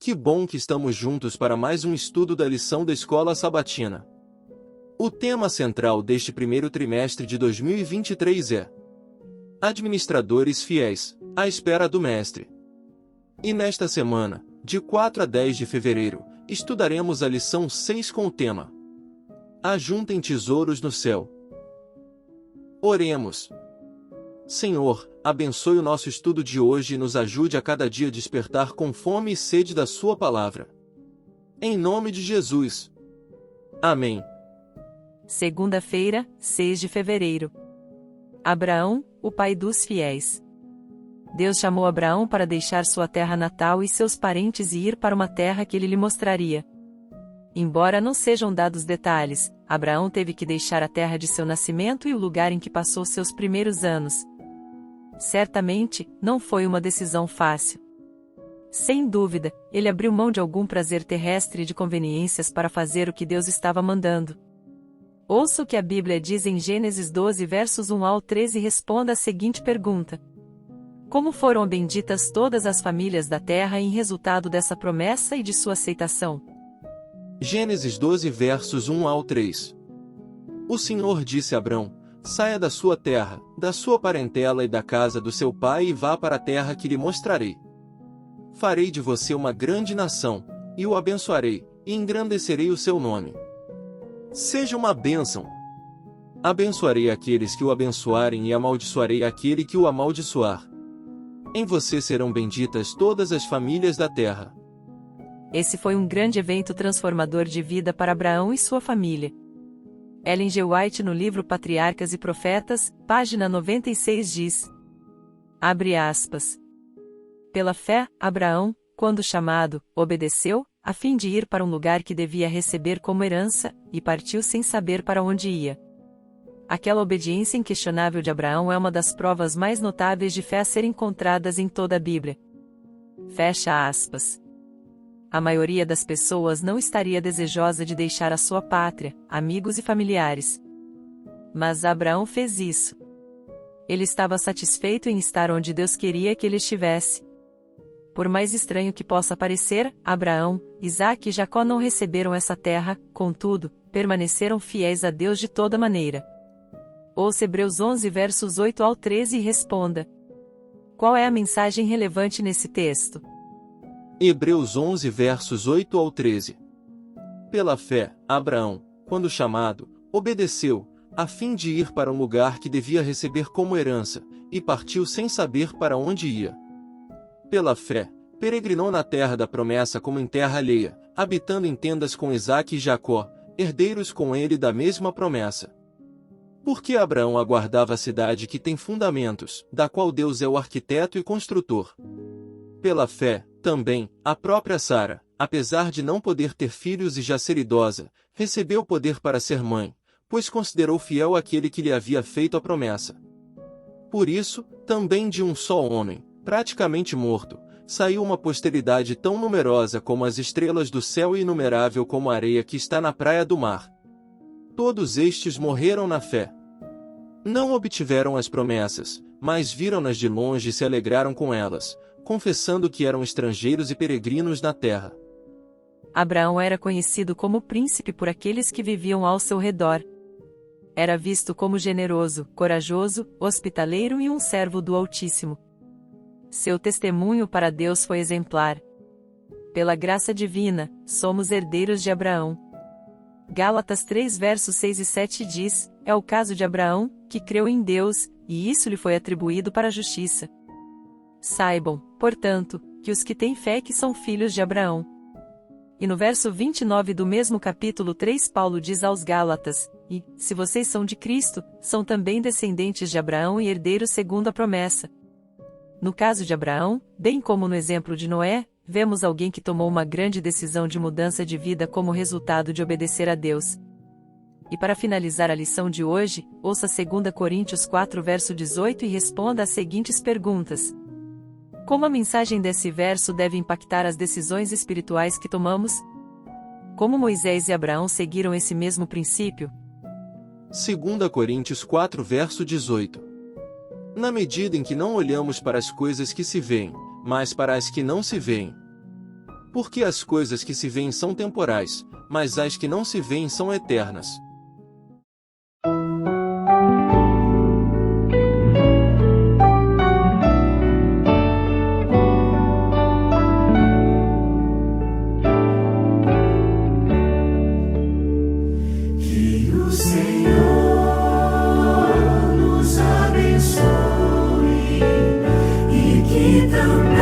Que bom que estamos juntos para mais um estudo da lição da Escola Sabatina. O tema central deste primeiro trimestre de 2023 é Administradores Fiéis, à espera do Mestre. E nesta semana, de 4 a 10 de fevereiro, estudaremos a lição 6 com o tema Ajuntem tesouros no céu. Oremos. Senhor, abençoe o nosso estudo de hoje e nos ajude a cada dia despertar com fome e sede da Sua Palavra. Em nome de Jesus. Amém. Segunda-feira, 6 de fevereiro. Abraão, o pai dos fiéis. Deus chamou Abraão para deixar sua terra natal e seus parentes e ir para uma terra que ele lhe mostraria. Embora não sejam dados detalhes, Abraão teve que deixar a terra de seu nascimento e o lugar em que passou seus primeiros anos. Certamente, não foi uma decisão fácil. Sem dúvida, ele abriu mão de algum prazer terrestre e de conveniências para fazer o que Deus estava mandando. Ouça o que a Bíblia diz em Gênesis 12 versos 1 ao 13 e responda a seguinte pergunta: Como foram benditas todas as famílias da terra em resultado dessa promessa e de sua aceitação? Gênesis 12 versos 1 ao 3. O Senhor disse a Abrão: Saia da sua terra, da sua parentela e da casa do seu pai e vá para a terra que lhe mostrarei. Farei de você uma grande nação, e o abençoarei, e engrandecerei o seu nome. Seja uma bênção. Abençoarei aqueles que o abençoarem e amaldiçoarei aquele que o amaldiçoar. Em você serão benditas todas as famílias da terra. Esse foi um grande evento transformador de vida para Abraão e sua família. Ellen G. White no livro Patriarcas e Profetas, página 96 diz, abre aspas, pela fé, Abraão, quando chamado, obedeceu, a fim de ir para um lugar que devia receber como herança, e partiu sem saber para onde ia. Aquela obediência inquestionável de Abraão é uma das provas mais notáveis de fé a serem encontradas em toda a Bíblia. Fecha aspas. A maioria das pessoas não estaria desejosa de deixar a sua pátria, amigos e familiares. Mas Abraão fez isso. Ele estava satisfeito em estar onde Deus queria que ele estivesse. Por mais estranho que possa parecer, Abraão, Isaque e Jacó não receberam essa terra, contudo, permaneceram fiéis a Deus de toda maneira. Ouça Hebreus 11 versos 8 ao 13 e responda: qual é a mensagem relevante nesse texto? Hebreus 11 versos 8 ao 13. Pela fé, Abraão, quando chamado, obedeceu, a fim de ir para um lugar que devia receber como herança, e partiu sem saber para onde ia. Pela fé, peregrinou na terra da promessa como em terra alheia, habitando em tendas com Isaque e Jacó, herdeiros com ele da mesma promessa. Porque Abraão aguardava a cidade que tem fundamentos, da qual Deus é o arquiteto e construtor. Pela fé, também, a própria Sara, apesar de não poder ter filhos e já ser idosa, recebeu poder para ser mãe, pois considerou fiel aquele que lhe havia feito a promessa. Por isso, também de um só homem, praticamente morto, saiu uma posteridade tão numerosa como as estrelas do céu e inumerável como a areia que está na praia do mar. Todos estes morreram na fé. Não obtiveram as promessas, mas viram-nas de longe e se alegraram com elas, confessando que eram estrangeiros e peregrinos na terra. Abraão era conhecido como príncipe por aqueles que viviam ao seu redor. Era visto como generoso, corajoso, hospitaleiro e um servo do Altíssimo. Seu testemunho para Deus foi exemplar. Pela graça divina, somos herdeiros de Abraão. Gálatas 3 versos 6 e 7 diz, é o caso de Abraão, que creu em Deus, e isso lhe foi atribuído para a justiça. Saibam, portanto, que os que têm fé que são filhos de Abraão. E no verso 29 do mesmo capítulo 3 Paulo diz aos Gálatas, e, se vocês são de Cristo, são também descendentes de Abraão e herdeiros segundo a promessa. No caso de Abraão, bem como no exemplo de Noé, vemos alguém que tomou uma grande decisão de mudança de vida como resultado de obedecer a Deus. E para finalizar a lição de hoje, ouça 2 Coríntios 4 verso 18 e responda as seguintes perguntas. Como a mensagem desse verso deve impactar as decisões espirituais que tomamos? Como Moisés e Abraão seguiram esse mesmo princípio? 2 Coríntios 4 verso 18. Na medida em que não olhamos para as coisas que se veem, mas para as que não se veem. Porque as coisas que se veem são temporais, mas as que não se veem são eternas. Que o Senhor nos abençoe e que também